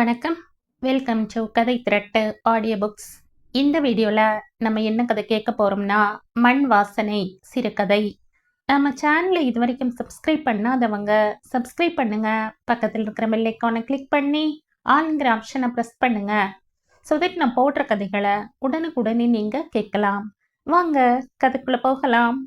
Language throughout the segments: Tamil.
வணக்கம். வெல்கம் டு கதை திரட்டு ஆடியோ புக்ஸ். இந்த வீடியோவில் நம்ம என்ன கதை கேட்க போகிறோம்னா, மண் வாசனை சிறுகதை. நம்ம சேனலை இது வரைக்கும் சப்ஸ்கிரைப் பண்ணாதவங்க சப்ஸ்கிரைப் பண்ணுங்க. பக்கத்தில் இருக்கிற பெல் ஐக்கானை கிளிக் பண்ணி ஆல்ங்கிற ஆப்ஷனை ப்ரெஸ் பண்ணுங்க. ஸோ தட் நான் போடுற கதைகளை உடனுக்குடனே நீங்கள் கேட்கலாம். வாங்க கதைக்குள்ளே போகலாம்.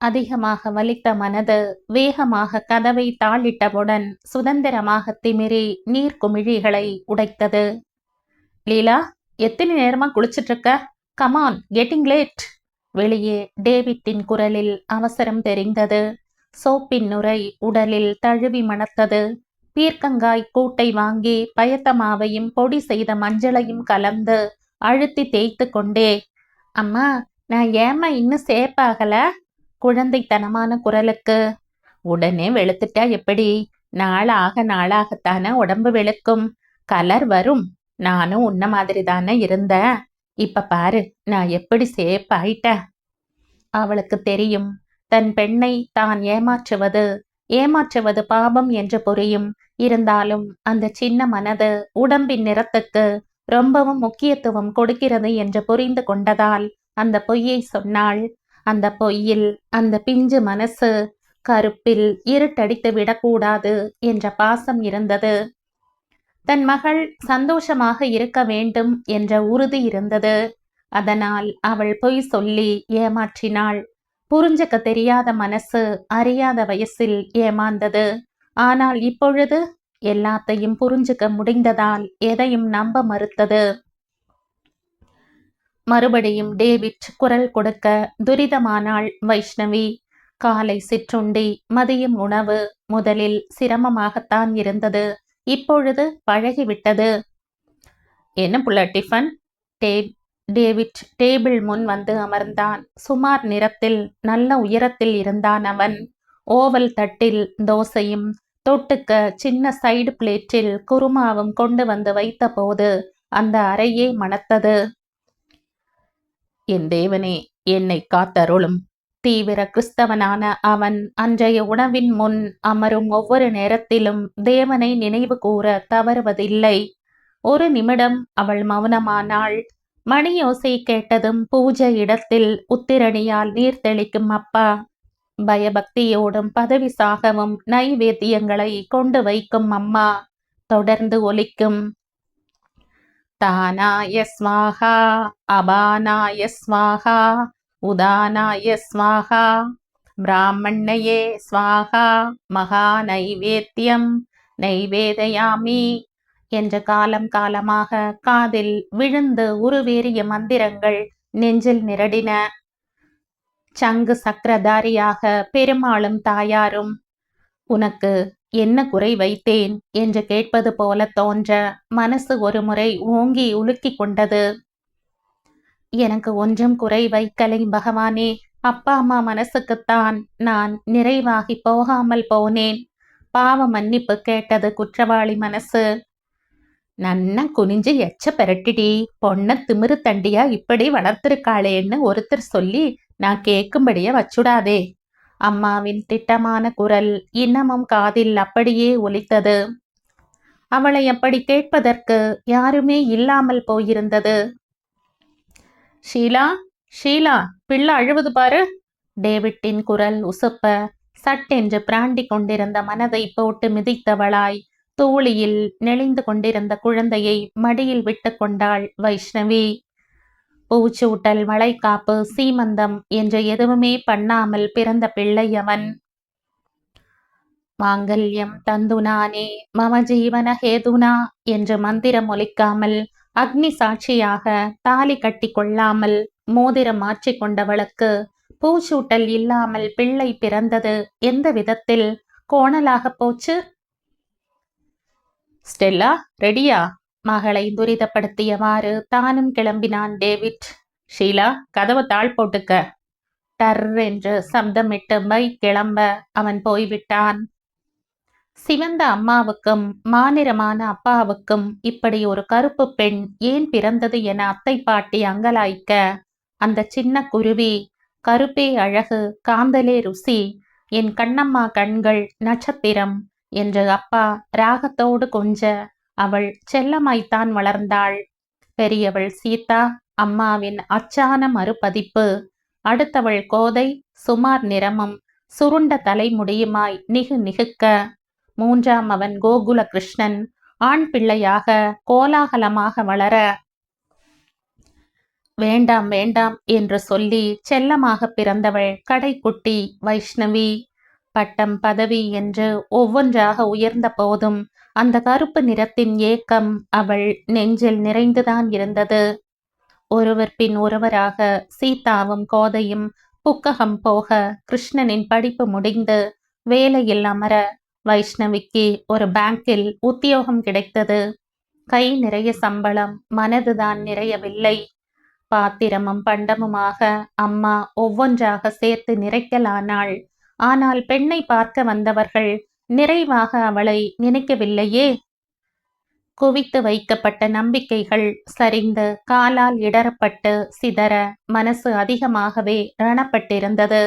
அதிகமாக வலித்த மனது வேகமாக கதவை தாளிட்டவுடன் சுதந்திரமாக திமிரி நீர்க்குமிழிகளை உடைத்தது. லீலா, எத்தனை நேரமா குளிச்சிட்டு இருக்க? Come on, getting late. வெளியே டேவிட்டின் குரலில் அவசரம் தெரிந்தது. சோப்பின் நுரை உடலில் தழுவி மணத்தது. பீர்க்கங்காய் கூட்டை வாங்கி பயத்தமாவையும் பொடி செய்த மஞ்சளையும் கலந்து அழுத்தி தேய்த்து கொண்டே, அம்மா, நான் ஏமா இன்னும் சேப்பாகல? குழந்தைத்தனமான குரலுக்கு, உடனே வெளுத்துட்டா எப்படி? நாளாகத்தானே உடம்பு வெளுக்கும், கலர் வரும். நானும் உன்ன மாதிரி தானே இருந்தேன். இப்ப பாரு நான் எப்படி சேப்பாயிட்டேன். அவளுக்கு தெரியும், தன் பெண்ணை தான் ஏமாற்றுவது பாபம் என்று புரியும். இருந்தாலும் அந்த சின்ன மனது உடம்பின் நிறத்துக்கு ரொம்பவும் முக்கியத்துவம் கொடுக்கிறது என்று புரிந்து கொண்டதால் அந்த பொய்யை சொன்னாள். அந்த பொய்யில் அந்த பிஞ்சு மனசு கருப்பில் இருட்டடித்து விடக்கூடாது என்ற பாசம் இருந்தது. தன் மகள் சந்தோஷமாக இருக்க வேண்டும் என்ற உறுதி இருந்தது. அதனால் அவள் பொய் சொல்லி ஏமாற்றினாள். புரிஞ்சுக்க தெரியாத மனசு அறியாத வயசில் ஏமாந்தது. ஆனால் இப்பொழுது எல்லாத்தையும் புரிஞ்சுக்க முடிந்ததால் எதையும் நம்ப மறுத்தது. மறுபடியும் டேவிட் குரல் கொடுக்க துரிதமானாள் வைஷ்ணவி. காலை சிற்றுண்டி, மதியம் உணவு முதலில் சிரமமாகத்தான் இருந்தது. இப்பொழுது பழகிவிட்டது. என்ன புள்ள டிஃபன்? டேவிட் டேபிள் முன் வந்து அமர்ந்தான். சுமார் நிறத்தில் நல்ல உயரத்தில் இருந்தான் அவன். ஓவல் தட்டில் தோசையும் தொட்டுக்க சின்ன சைடு பிளேட்டில் குருமாவும் கொண்டு வந்து வைத்த போது அந்த அறையே மணத்தது. என் தேவனே, என்னை காத்தருளும். தீவிர கிறிஸ்தவனான அவன் அன்றைய உணவின் முன் அமரும் ஒவ்வொரு நேரத்திலும் தேவனை நினைவு கூற தவறுவதில்லை. ஒரு நிமிடம் அவள் மௌனமானாள். மணியோசை கேட்டதும் பூஜை இடத்தில் உத்திரணியால் நீர் தெளிக்கும் அப்பா, பயபக்தியோடும் பதவி சாகவும் நைவேத்தியங்களை கொண்டு வைக்கும் அம்மா தொடர்ந்து ஒலிக்கும். தானாய ஸ்வாஹா, அபானாய ஸ்வாஹா, உதானாய ஸ்வாஹா, பிராமண்யே ஸ்வாஹா, மகா நைவேத்தியம் நைவேதயாமி என்ற காலம் காலமாக காதில் விழுந்து உருவேறிய மந்திரங்கள் நெஞ்சில் நிரடின. சங்கு சக்கரதாரியாக பெருமாளும் தாயாரும், உனக்கு என்ன குறை வைத்தேன் என்று கேட்பது போல தோன்ற மனசு ஒரு முறை ஓங்கி உலுக்கி கொண்டது. எனக்கு ஒன்றும் குறை வைக்கலை பகவானே. அப்பா அம்மா மனசுக்குத்தான் நான் நிறைவாகி போகாமல் போனேன். பாவ மன்னிப்பு கேட்டது குற்றவாளி மனசு. நன்னா குனிஞ்சு எச்ச பெரட்டிடி, பொண்ண திமிரு தண்டியா இப்படி வளர்த்திருக்காளேன்னு ஒருத்தர் சொல்லி நான் கேட்கும்படியா வச்சுடாதே. அம்மாவின் திட்டமான குரல் இன்னமும் காதில் அப்படியே ஒலித்தது. அவளை அப்படி கேட்பதற்கு யாருமே இல்லாமல் போயிருந்தது. ஷீலா, ஷீலா, பிள்ளை அழுவது பாரு. டேவிட்டின் குரல் உசுப்ப சட்டென்று பிராண்டி கொண்டிருந்த மனதை போட்டு மிதித்தவளாய் தூளியில் நெளிந்து கொண்டிருந்த குழந்தையை மடியில் விட்டு கொண்டாள் வைஷ்ணவி. பூச்சூட்டல், வளைகாப்பு, சீமந்தம் என்று எதுவுமே பண்ணாமல் பிறந்த பிள்ளை அவன். மாங்கல்யம் தந்துனானே மம ஜீவன ஹேதுனா என்று மந்திரம் ஒலிக்காமல், அக்னி சாட்சியாக தாலி கட்டி கொள்ளாமல் மோதிரம் மாற்றிக் கொண்டவளுக்கு பூச்சூட்டல் இல்லாமல் பிள்ளை பிறந்தது எந்த விதத்தில் கோணலாக போச்சு? ஸ்டெல்லா, ரெடியா? மகளை துரிதப்படுத்தியவாறு தானும் கிளம்பினான் டேவிட். ஷீலா, கதவை தாழ் போட்டுக்க. டர் என்று சப்தமிட்டு பைக் கிளம்ப அவன் போய்விட்டான். சிவந்த அம்மாவுக்கும் மாநிறமான அப்பாவுக்கும் இப்படி ஒரு கருப்பு பெண் ஏன் பிறந்தது என அத்தை பாட்டி அங்கலாய்க்க, அந்த சின்ன குருவி, கருப்பே அழகு, காந்தலே ருசி, என் கண்ணம்மா கண்கள் நட்சத்திரம், என்று அப்பா ராகத்தோடு கொஞ்ச அவள் செல்லமாய்த்தான் வளர்ந்தாள். பெரியவள் சீதா அம்மாவின் அச்சான மறுபதிப்பு. அடுத்தவள் கோதை சுமார் நிறமும் சுருண்ட தலைமுடியுமாய் நிகுக்க. மூன்றாம் அவன் கோகுல கிருஷ்ணன் ஆண் பிள்ளையாக கோலாகலமாக வளர, வேண்டாம் வேண்டாம் என்று சொல்லி செல்லமாக பிறந்தவள் கடைக்குட்டி வைஷ்ணவி. பட்டம் பதவி என்று ஒவ்வொன்றாக உயர்ந்த போதும் அந்த கருப்பு நிறத்தின் ஏக்கம் அவள் நெஞ்சில் நிறைந்துதான் இருந்தது. ஒருவர் பின் ஒருவராக சீதாவும் கோதையும் புக்ககம் போக, கிருஷ்ணனின் படிப்பு முடிந்து வேலையில் அமர, வைஷ்ணவிக்கு ஒரு பேங்கில் உத்தியோகம் கிடைத்தது. கை நிறைய சம்பளம், மனதுதான் நிறையவில்லை. பாத்திரமும் பண்டமுமாக அம்மா ஒவ்வொன்றாக சேர்த்து நிறைக்கலானாள். ஆனால் பெண்ணை பார்க்க வந்தவர்கள் நிறைவாக அவளை நினைக்கவில்லையே. குவித்து வைக்கப்பட்ட நம்பிக்கைகள் சரிந்து காலால் இடரப்பட்டு சிதற மனசு அதிகமாகவே ரணப்பட்டிருந்தது.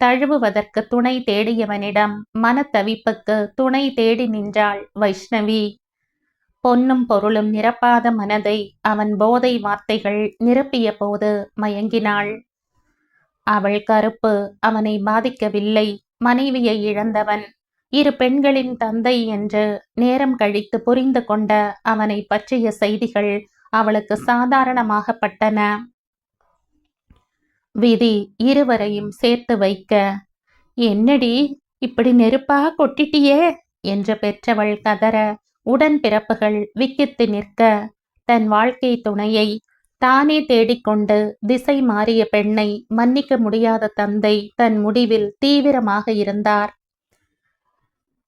தழுவுவதற்கு துணை தேடியவனிடம் மனத்தவிப்புக்கு துணை தேடி நின்றாள் வைஷ்ணவி. பொன்னும் பொருளும் நிரப்பாத மனதை அவன் போதை வார்த்தைகள் நிரப்பிய போது மயங்கினாள். அவள் கருப்பு அவனை பாதிக்கவில்லை. மனைவியை இழந்தவன், இரு பெண்களின் தந்தை என்று நேரம் கழித்து புரிந்து கொண்ட அவனை பற்றிய செய்திகள் அவளுக்கு சாதாரணமாகப்பட்டன. விதி இருவரையும் சேர்த்து வைக்க, என்னடி இப்படி நெருப்பா கொட்டிட்டியே என்று பெற்றவள் கதற, உடன்பிறப்புகள் விக்கித்து நிற்க, தன் வாழ்க்கை துணையை தானே தேடிக்கொண்டு திசை மாறிய பெண்ணை மன்னிக்க முடியாத தந்தை தன் முடிவில் தீவிரமாக இருந்தார்.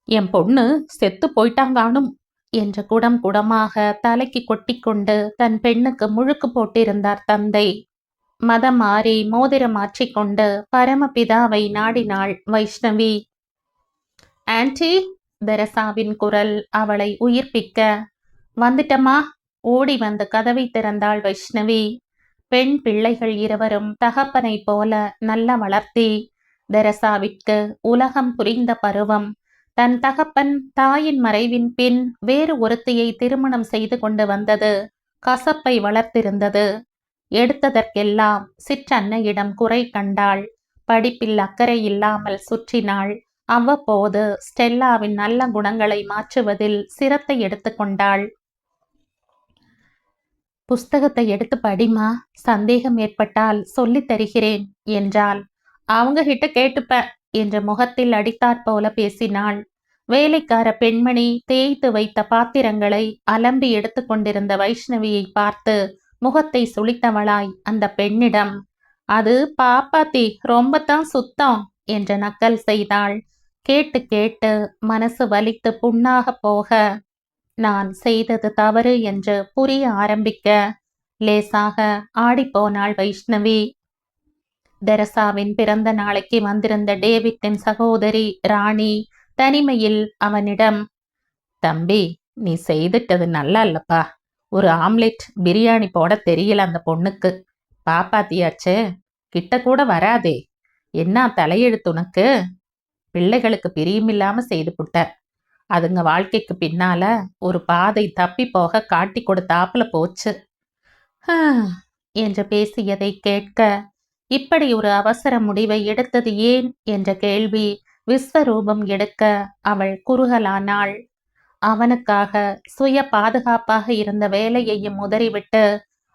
என் பொண்ணு செத்து போயிட்டாங்கானும் என்று குடம் குடமாக தலைக்கு கொட்டிக்கொண்டு தன் பெண்ணுக்கு முழுக்கு போட்டிருந்தார் தந்தை. மதம் மாறி மோதிரம் மாற்றிக்கொண்டு பரமபிதாவை நாடினாள் வைஷ்ணவி. ஆன்டி, தெரசாவின் குரல் அவளை உயிர்ப்பிக்க, வந்துட்டம்மா. ஓடி வந்து கதவை திறந்தாள் வைஷ்ணவி. பெண் பிள்ளைகள் இருவரும் தகப்பனை போல நல்ல வளர்த்தி. தெரசாவிற்கு உலகம் புரிந்த பருவம். தன் தகப்பன் தாயின் மறைவின் பின் வேறு ஒருத்தியை திருமணம் செய்து கொண்டு வந்தது கசப்பை வளர்த்திருந்தது. எடுத்ததற்கெல்லாம் சிற்றன்னையிடம் குறை கண்டாள். படிப்பில் அக்கறை இல்லாமல் சுற்றினாள். அவ்வப்போது ஸ்டெல்லாவின் நல்ல குணங்களை மாற்றுவதில் சிரத்தை எடுத்துக்கொண்டாள். புஸ்தகத்தை எடுத்து படிமா, சந்தேகம் ஏற்பட்டால் சொல்லித் தருகிறேன் என்றாள். அவங்க கிட்ட கேட்டுப்ப என்ற முகத்தில் அடித்தாற் போல பேசினாள். வேலைக்கார பெண்மணி தேய்த்து வைத்த பாத்திரங்களை அலம்பி எடுத்து கொண்டிருந்த வைஷ்ணவியை பார்த்து முகத்தை சுளித்தவளாய் அந்த பெண்ணிடம், அது பாப்பாத்தி ரொம்பத்தான் சுத்தம் என்ற நக்கல் செய்தாள். கேட்டு கேட்டு மனசு வலித்து புண்ணாக போக, நான் செய்தது தவறு என்று புரிய ஆரம்பிக்க லேசாக ஆடிப்போனாள் வைஷ்ணவி. தெரசாவின் பிறந்த நாளைக்கு வந்திருந்த டேவிட்டின் சகோதரி ராணி தனிமையில் அவனிடம், தம்பி, நீ செய்துட்டது நல்லா இல்லப்பா. ஒரு ஆம்லெட் பிரியாணி போட தெரியல அந்த பொண்ணுக்கு. பாப்பாத்தியாச்சே, கிட்ட கூட வராதே. என்ன தலையெழுத்து உனக்கு? பிள்ளைகளுக்கு பிரியமில்லாம செய்து புட்ட. அதுங்க வாழ்க்கைக்கு பின்னால ஒரு பாதை தப்பி போக காட்டி கொடுத்தாப்புல போச்சு என்று பேசியதை கேட்க, இப்படி ஒரு அவசர முடிவை எடுத்தது ஏன் என்ற கேள்வி விஸ்வரூபம் எடுக்க அவள் குறுகலானாள். அவனுக்காக சுய பாதுகாப்பாக இருந்த வேலையையும் உதறிவிட்டு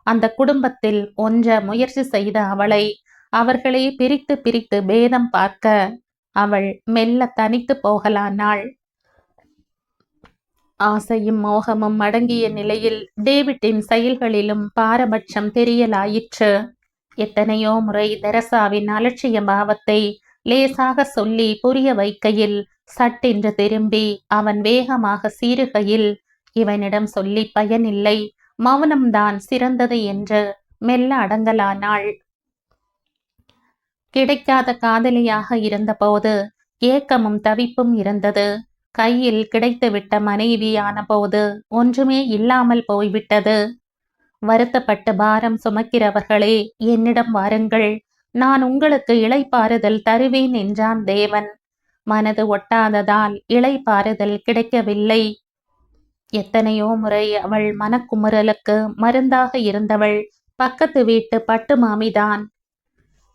அந்த குடும்பத்தில் ஒன்ற முயற்சி செய்த அவளை அவர்களே பிரித்து பிரித்து பேதம் பார்க்க அவள் மெல்ல தனித்து போகலானாள். ஆசையும் மோகமும் அடங்கிய நிலையில் டேவிட்டின் செயல்களிலும் பாரபட்சம் தெரியலாயிற்று. எத்தனையோ முறை தெரசாவின் அலட்சிய பாவத்தை லேசாக சொல்லி புரிய வைக்கையில் சட்டென்று திரும்பி அவன் வேகமாக சீறுகையில், இவனிடம் சொல்லி பயனில்லை, மௌனம்தான் சிறந்தது என்று மெல்ல அடங்கலானாள். கிடைக்காத காதலியாக இருந்தபோது ஏக்கமும் தவிப்பும் இருந்தது. கையில் கிடைத்துவிட்ட மனைவியான போது ஒன்றுமே இல்லாமல் போய்விட்டது. வருத்தப்பட்டு பாரம் சுமக்கிறவர்களே, என்னிடம் வாருங்கள், நான் உங்களுக்கு இளைப்பாறுதல் தருவேன் என்றான் தேவன். மனது ஒட்டாததால் இளைப்பாறுதல் கிடைக்கவில்லை. எத்தனையோ முறை அவள் மனக்குமுறலுக்கு மருந்தாக இருந்தவள் பக்கத்து வீட்டு பட்டு மாமிதான்.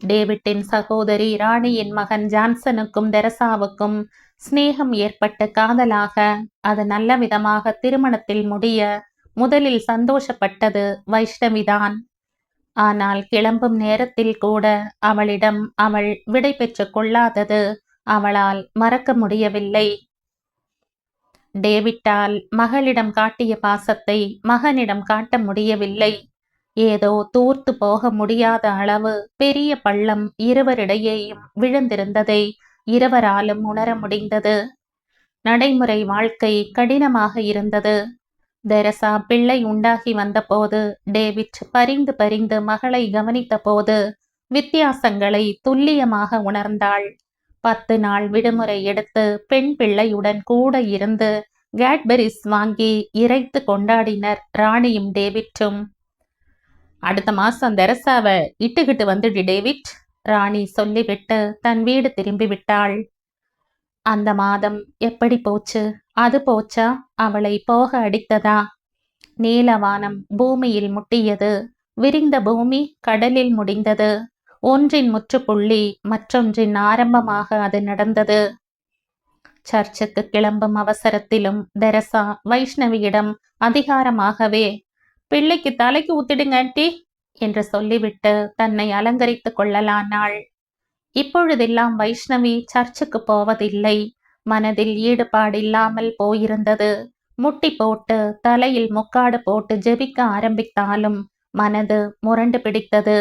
டேவிட்டின் சகோதரி ராணியின் மகன் ஜான்சனுக்கும் தெரசாவுக்கும் சிநேகம் ஏற்பட்ட காதலாக அது நல்ல விதமாக திருமணத்தில் முடிய முதலில் சந்தோஷப்பட்டது வைஷ்ணவிதான். ஆனால் கிளம்பும் நேரத்தில் கூட அவளிடம் அவள் விடை பெற்று கொள்ளாதது அவளால் மறக்க முடியவில்லை. டேவிட்டால் மகளிடம் காட்டிய பாசத்தை மகனிடம் காட்ட முடியவில்லை. ஏதோ தூர்த்து போக முடியாத அளவு பெரிய பள்ளம் இருவரிடையேயும் விழுந்திருந்ததை இருவராலும் உணர முடிந்தது. நடைமுறை வாழ்க்கை கடினமாக இருந்தது. தெரசா பிள்ளை உண்டாகி வந்தபோது டேவிட் பரிந்து பரிந்து மகளை கவனித்த போது வித்தியாசங்களை துல்லியமாக உணர்ந்தாள். 10 நாள் விடுமுறை எடுத்து பெண் பிள்ளையுடன் கூட இருந்து கேட்பரிஸ் வாங்கி இறைத்து கொண்டாடினர் ராணியும் டேவிட்டும். அடுத்த மாசம் தெரசாவை இட்டுக்கிட்டு வந்துடு டேவிட், ராணி சொல்லிவிட்டு தன் வீடு திரும்பி விட்டாள். அந்த மாதம் எப்படி போச்சு? அது போச்சா, அவளை போக அடித்ததா? நீலவானம் பூமியில் முட்டியது. விரிந்த பூமி கடலில் முடிந்தது. ஒன்றின் முற்றுப்புள்ளி மற்றொன்றின் ஆரம்பமாக அது நடந்தது. சர்ச்சுக்கு கிளம்பும் அவசரத்திலும் தெரசா வைஷ்ணவியிடம் அதிகாரமாகவே பிள்ளைக்கு தலைக்கு ஊத்திடுங்க ஆண்டி என்று சொல்லிவிட்டு தன்னை அலங்கரித்துக் கொள்ளலானாள். இப்பொழுதெல்லாம் வைஷ்ணவி சர்ச்சுக்கு போவதில்லை. மனதில் ஈடுபாடில்லாமல் போயிருந்தது. முட்டி போட்டு தலையில் முக்காடு போட்டு ஜெபிக்க ஆரம்பித்தாலும் மனது முரண்டு பிடித்தது.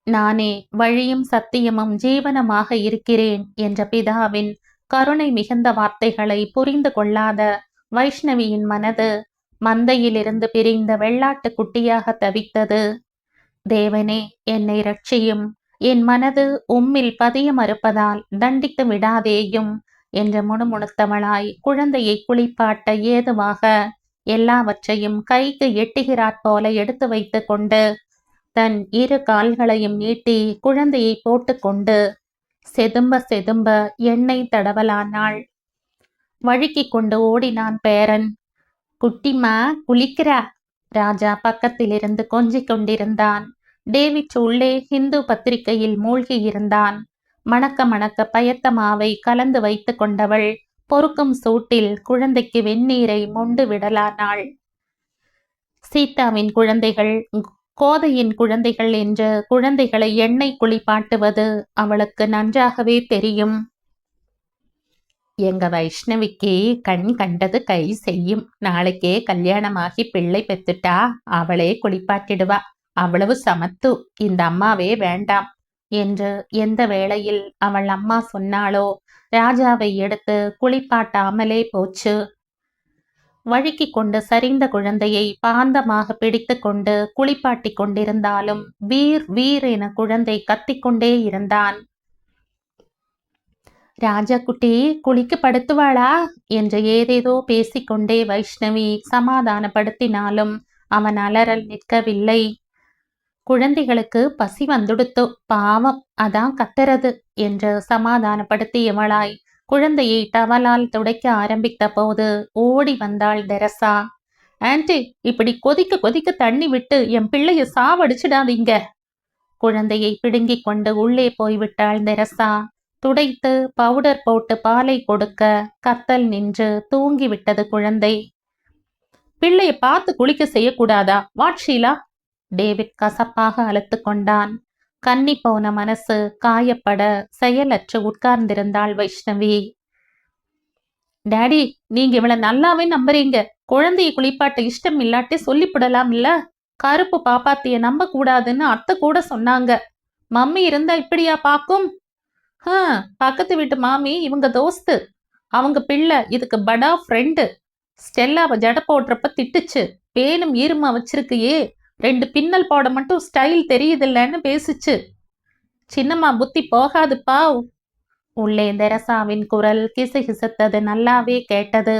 நானே வழியும் சத்தியமும் ஜீவனமாக இருக்கிறேன் என்ற பிதாவின் கருணை மிகுந்த வார்த்தைகளை புரிந்து கொள்ளாத வைஷ்ணவியின் மனது மந்தையிலிருந்து பிரிந்த வெள்ளாட்டு குட்டியாக தவித்தது. தேவனே, என்னை ரட்சியும், என் மனது உம்மில் பதிய மறுப்பதால் தண்டித்து விடாதேயும் என்று முணுமுணுத்தவளாய் குழந்தையை குளிப்பாட்ட ஏதுவாக எல்லாவற்றையும் கைக்கு எட்டுகிறாற் போல எடுத்து வைத்து கொண்டு தன் 2 கால்களையும் நீட்டி குழந்தையை போட்டுக்கொண்டு செதும்ப செதும்ப எண்ணெய் தடவலானாள். வழுக்கி கொண்டு ஓடினான் பேரன். குட்டிமா குளிக்கிறா. ராஜா பக்கத்திலிருந்து கொஞ்சிக் கொண்டிருந்தான். டேவிட் உள்ளே ஹிந்து பத்திரிகையில் மூழ்கி இருந்தான். மணக்க மணக்க பயத்த மாவை கலந்து வைத்து கொண்டவள் பொறுக்கும் சூட்டில் குழந்தைக்கு வெந்நீரை மொண்டு விடலானாள். சீதாவின் குழந்தைகள், கோதையின் குழந்தைகள் என்று குழந்தைகளை எண்ணெய் குளிப்பாட்டுவது அவளுக்கு நன்றாகவே தெரியும். எங்க வைஷ்ணவிக்கு கண் கண்டது கை செய்யும். நாளைக்கே கல்யாணமாகி பிள்ளை பெத்துட்டா அவளே குளிப்பாட்டிடுவா. அவ்வளவு சமத்து, இந்த அம்மாவே வேண்டாம் என்று எந்த வேளையில் அவள் அம்மா சொன்னாளோ ராஜாவை எடுத்து குளிப்பாட்டாமலே போச்சு. வழுக்கி கொண்டு சரிந்த குழந்தையை பாந்தமாக பிடித்து கொண்டு குளிப்பாட்டி கொண்டிருந்தாலும் வீர் வீர் என குழந்தை கத்திக்கொண்டே இருந்தான். ராஜா குட்டி குளிக்கு படுத்துவாளா என்று ஏதேதோ பேசிக்கொண்டே வைஷ்ணவி சமாதானப்படுத்தினாலும் அவன் அலறல் நிற்கவில்லை. குழந்தைகளுக்கு பசி வந்துடுத்து, பாவம், அதான் கத்துறது என்று சமாதானப்படுத்தியவளாய் குழந்தையை டவலால் துடைக்க ஆரம்பித்த போது ஓடி வந்தாள் தெரசா. ஆன்டி, இப்படி கொதிக்க கொதிக்க தண்ணி விட்டு என் பிள்ளைய சாவடிச்சிடாதீங்க. குழந்தையை பிடுங்கிக் கொண்டு உள்ளே போய்விட்டாள் தெரசா. துடைத்து பவுடர் போட்டு பாலை கொடுக்க கத்தல் நின்று தூங்கிவிட்டது குழந்தை. பிள்ளைய பார்த்து குளிக்க செய்யக்கூடாதா வாட்ஷீலா? டேவிட் கசப்பாக அழுத்து கொண்டான். கன்னி போன மனசு காயப்பட செயலற்று உட்கார்ந்திருந்தாள் வைஷ்ணவி. டாடி, நீங்க இவளை நல்லாவே நம்புறீங்க. குழந்தையை குளிப்பாட்ட இஷ்டம் இல்லாட்டி சொல்லிவிடலாம் இல்ல. கருப்பு பாப்பாத்திய நம்ப கூடாதுன்னு அத்தை கூட சொன்னாங்க. மம்மி இருந்தா இப்படியா பாக்கும்? பக்கத்து வீட்டு மாமி இவங்க தோஸ்து. அவங்க பிள்ளை இதுக்கு படா ஃப்ரெண்டு. ஸ்டெல்லாவை ஜட போடுறப்ப திட்டுச்சு. பேனும் ஈருமா வச்சிருக்கையே, 2 பின்னல் போட மட்டும் ஸ்டைல் தெரியுதில்லன்னு பேசிச்சு. சின்னம்மா புத்தி போகாது பாவ். உள்ளே தெரசாவின் குரல் கிசுகிசுத்தது நல்லாவே கேட்டது.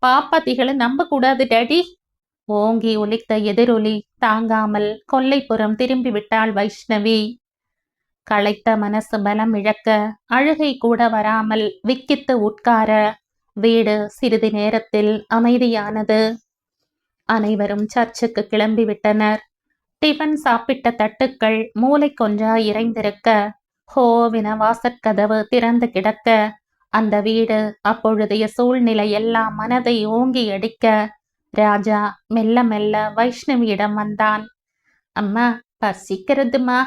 பாப்பாத்திகளை நம்ப கூடாது டேடி. ஓங்கி ஒலித்த எதிரொலி தாங்காமல் கொல்லைப்புறம் திரும்பி விட்டாள் வைஷ்ணவி. களைத்த மனசு பலம் இழக்க அழுகை கூட வராமல் விக்கித்து உட்கார வீடு சிறிது நேரத்தில் அமைதியானது. அனைவரும் சர்ச்சுக்கு கிளம்பிவிட்டனர். டிஃபன் சாப்பிட்ட தட்டுக்கள் மூலைக்கொன்றா இறைந்திருக்க ஹோவென வாசற்கதவு திறந்து கிடக்க அந்த வீடு அப்பொழுதைய சூழ்நிலை எல்லாம் மனதை ஓங்கி அடிக்க ராஜா மெல்ல மெல்ல வைஷ்ணவியிடம் வந்தான். அம்மா, பசிக்கிறதுமா.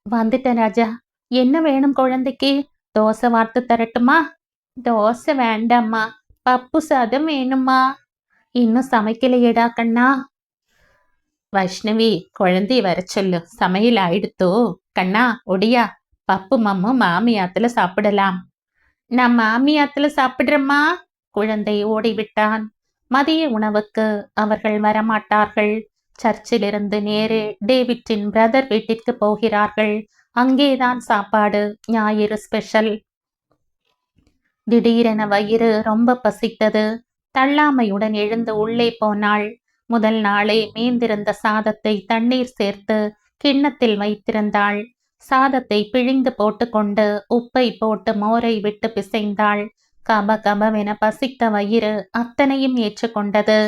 வந்துட்டேன் ராஜா. என்ன வேணும் குழந்தைக்கு? தோசை வார்த்து தரட்டுமா? தோசை வேண்டாம்மா, பப்பு சாதம் வேணுமா. இன்னும் சமைக்கலையேடா கண்ணா. வைஷ்ணவி, குழந்தைய வர சொல்லு, சமையல் ஆயிடுத்தோ. கண்ணா ஒடியா, பப்பு மம்மு மாமியாத்துல சாப்பிடலாம். நான் மாமியாத்துல சாப்பிடுறேம்மா. குழந்தை ஓடிவிட்டான். மதிய உணவுக்கு அவர்கள் வரமாட்டார்கள். சர்ச்சிலிருந்து நேரே டேவிட்டின் பிரதர் வீட்டிற்கு போகிறார்கள். அங்கேதான் சாப்பாடு. ஞாயிறு ஸ்பெஷல். திடீரென வயிறு ரொம்ப பசித்தது. தள்ளாமையுடன் எழுந்து உள்ளே போனாள். முதல் நாளே மீந்திருந்த சாதத்தை தண்ணீர் சேர்த்து கிண்ணத்தில் வைத்திருந்தாள். சாதத்தை பிழிந்து போட்டுக்கொண்டு உப்பை போட்டு மோரை விட்டு பிசைந்தாள். கப கபவென பசித்த வயிறு அத்தனையும் ஏற்றுக்கொண்டது.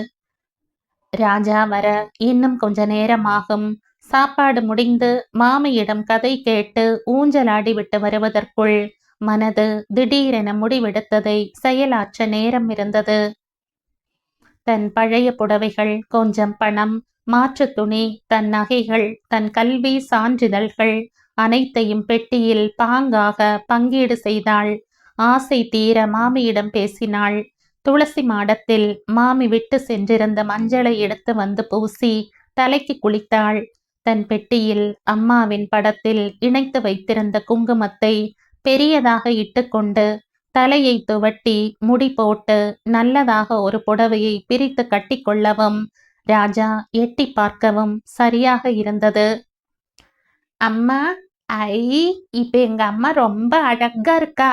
ராஜா வர இன்னும் கொஞ்ச நேரமாகும். சாப்பாடு முடிந்து மாமியிடம் கதை கேட்டு ஊஞ்சலாடி விட்டு வருவதற்குள் மனது திடீரென முடிவெடுத்ததை செயலாற்ற நேரம் இருந்தது. தன் பழைய புடவைகள், கொஞ்சம் பணம், மாற்று துணி, தன் நகைகள், தன் கல்வி சான்றிதழ்கள் அனைத்தையும் பெட்டியில் பாங்காக பங்கீடு செய்தாள். ஆசை தீர மாமியிடம் பேசினாள். துளசி மாடத்தில் மாமி விட்டு சென்றிருந்த மஞ்சளை எடுத்து வந்து பூசி தலைக்கு குளித்தாள். தன் பெட்டியில் அம்மாவின் படத்தில் இணைத்து வைத்திருந்த குங்குமத்தை பெரியதாக இட்டுக்கொண்டு தலையை துவட்டி முடி போட்டு நல்லதாக ஒரு புடவையை பிரித்து கட்டிக்கொள்ளவும் ராஜா எட்டி பார்க்கவும் சரியாக இருந்தது. அம்மா, ஐ, இப்ப எங்க அம்மா ரொம்ப அழகா இருக்கா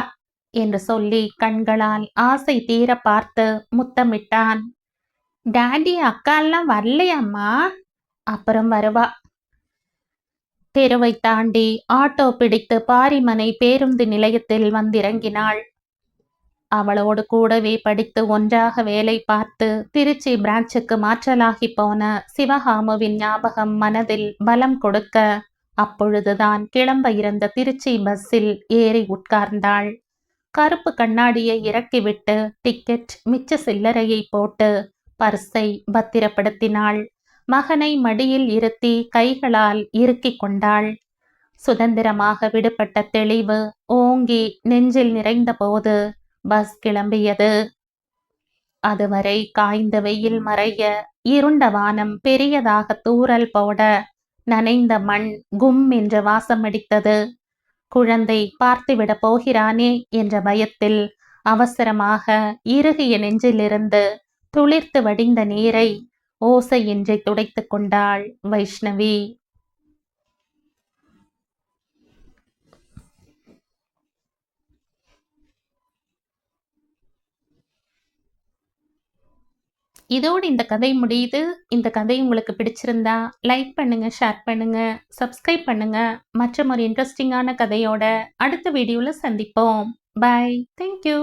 என்று சொல்லி கண்களால் ஆசை தீர பார்த்து முத்தமிட்டான். டாடி அக்காலாம் வரலையம்மா? அப்புறம் வருவா. தெருவை தாண்டி ஆட்டோ பிடித்து பாரிமனை பேருந்து நிலையத்தில் வந்திறங்கினாள். அவளோடு கூடவே படித்து ஒன்றாக வேலை பார்த்து திருச்சி பிரான்ச்சுக்கு மாற்றலாகி போன சிவகாமுவின் ஞாபகம் மனதில் பலம் கொடுக்க அப்பொழுதுதான் கிளம்ப இருந்த திருச்சி பஸ்ஸில் ஏறி உட்கார்ந்தாள். கருப்பு கண்ணாடியை இறக்கிவிட்டு டிக்கெட் மிச்ச சில்லறையை போட்டு பர்ஸை பத்திரப்படுத்தினாள். மகனை மடியில் இருத்தி கைகளால் இறுக்கிக் கொண்டாள். சுதந்திரமாக விடுபட்ட தெளிவு ஓங்கி நெஞ்சில் நிறைந்த போது பஸ் கிளம்பியது. அதுவரை காய்ந்த வெயில் மறைய இருண்ட வானம் பெரியதாக தூறல் போட நனைந்த மண் கும் என்று வாசமடித்தது. குழந்தை பார்த்துவிட போகிறானே என்ற பயத்தில் அவசரமாக இறுகிய நெஞ்சிலிருந்து துளிர்த்து வடிந்த நீரை ஓசையின்றி துடைத்து கொண்டாள் வைஷ்ணவி. இதோடு இந்த கதை முடியுது. இந்த கதை உங்களுக்கு பிடிச்சிருந்தா லைக் பண்ணுங்க, ஷேர் பண்ணுங்க, சப்ஸ்கிரைப் பண்ணுங்க. மற்றும் ஒரு இன்ட்ரெஸ்டிங்கான கதையோட அடுத்த வீடியோல சந்திப்போம். பை. தேங்க்யூ.